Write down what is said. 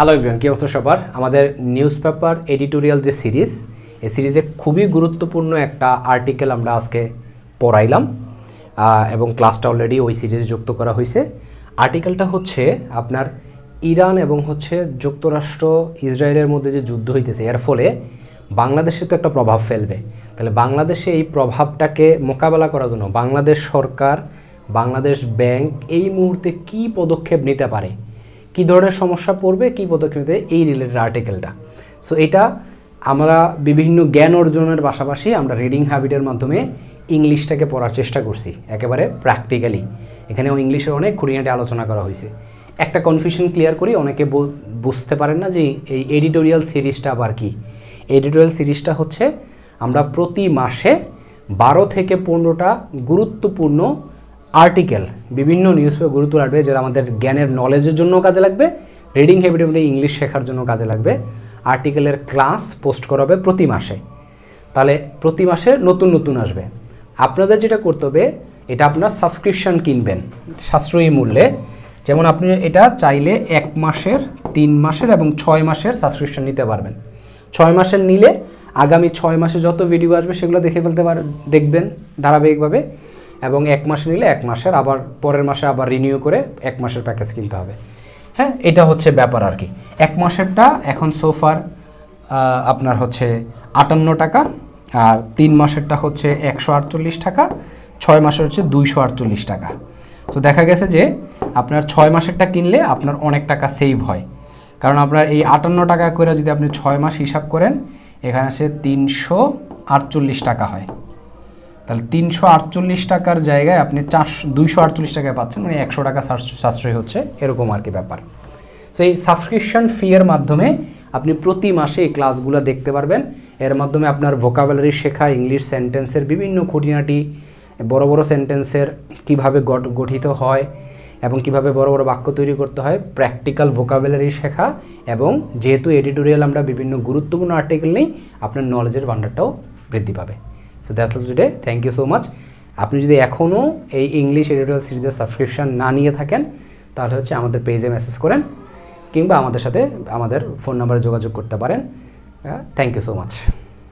Hello everyone, কি অবস্থা সবার? আমাদের নিউজ পেপার এডিটোরিয়াল যে সিরিজ, এই সিরিজে খুবই গুরুত্বপূর্ণ একটা আর্টিকেল আমরা আজকে পড়াইলাম এবং ক্লাসটা অলরেডি ওই সিরিজে যুক্ত করা হয়েছে। আর্টিকেলটা হচ্ছে আপনার ইরান এবং যুক্তরাষ্ট্র ইসরায়েলের মধ্যে যে যুদ্ধ হইতেছে, এর ফলে বাংলাদেশে তো একটা প্রভাব ফেলবে। তাহলে বাংলাদেশে এই প্রভাবটাকে মোকাবেলা করার জন্য বাংলাদেশ সরকার, বাংলাদেশ ব্যাংক এই মুহূর্তে কী পদক্ষেপ নিতে পারে, কী ধরনের সমস্যা পড়বে, কী পদক্ষেপ নিতে, এই রিলেটেড আর্টিকেলটা। সো এটা আমরা বিভিন্ন জ্ঞান অর্জনের পাশাপাশি আমরা রিডিং হ্যাবিটের মাধ্যমে ইংলিশটাকে পড়ার চেষ্টা করছি একেবারে প্র্যাকটিক্যালি। এখানেও ইংলিশের অনেক খুঁটিনাটি আলোচনা করা হয়েছে। একটা কনফিউশন ক্লিয়ার করি, অনেকে বুঝতে পারেন না যে এই এডিটোরিয়াল সিরিজটা আবার কি। এডিটোরিয়াল সিরিজটা হচ্ছে আমরা প্রতি মাসে 12 থেকে 15টা গুরুত্বপূর্ণ আর্টিকেল, বিভিন্ন নিউজ পেপার গুরুত্বপূর্ণ আর্টিকেল যেটা আমাদের জ্ঞানের নলেজের জন্য কাজে লাগবে, রিডিং হ্যাবিট ইংলিশ শেখার জন্য কাজে লাগবে, আর্টিকেলের ক্লাস পোস্ট করা হবে প্রতি মাসে। তাহলে প্রতি মাসে নতুন নতুন আসবে। আপনাদের যেটা করতে হবে, এটা আপনার সাবস্ক্রিপশান কিনবেন সাশ্রয়ী মূল্যে। যেমন আপনি এটা চাইলে 1 মাসের, 3 মাসের এবং 6 মাসের সাবস্ক্রিপশান নিতে পারবেন। 6 মাসের নিলে আগামী 6 মাসে যত ভিডিও আসবে সেগুলো দেখবেন ধারাবাহিকভাবে, এবং 1 মাসে নিলে 1 মাসের, আবার পরের মাসে আবার রিনিউ করে 1 মাসের প্যাকেজ কিনতে হবে। হ্যাঁ, এটা হচ্ছে ব্যাপার আর কি। 1 মাসেরটা এখন সোফার আপনার 58 টাকা, আর 3 মাসেরটা 148 টাকা, 6 মাসের 248 টাকা। তো দেখা গেছে যে আপনার 6 মাসেরটা কিনলে আপনার অনেক টাকা সেভ হয়, কারণ আপনার এই 58 টাকা করে যদি আপনি 6 মাস হিসাব করেন, এখানে 348 টাকা হয়। তাহলে 348 টাকার জায়গায় আপনি 248 টাকায় পাচ্ছেন, মানে 100 টাকা সাশ্রয় হচ্ছে, এরকম আর কি ব্যাপার। তো এই সাবস্ক্রিপশন ফি এর মাধ্যমে আপনি প্রতি মাসে এই ক্লাসগুলো দেখতে পারবেন। এর মাধ্যমে আপনার ভোকাবুলারি শেখা, ইংলিশ সেন্টেন্সের বিভিন্ন খুঁটিনাটি, বড় বড় সেন্টেন্সের কিভাবে গঠিত হয় এবং কিভাবে বড় বড় বাক্য তৈরি করতে হয়, প্র্যাকটিক্যাল ভোকাবুলারি শেখা, এবং যেহেতু এডিটোরিয়াল আমরা বিভিন্ন গুরুত্বপূর্ণ আর্টিকেল নেই, আপনার নলেজের ভান্ডারটাও বৃদ্ধি পাবে। So that's all today, thank you so much. আপনি যদি এখনও এই ইংলিশ এডিটোরিয়াল সিরিজের সাবস্ক্রিপশন না নিয়ে থাকেন, তাহলে আমাদের পেজে মেসেজ করেন কিংবা আমাদের সাথে আমাদের ফোন নাম্বারে যোগাযোগ করতে পারেন। Thank you so much.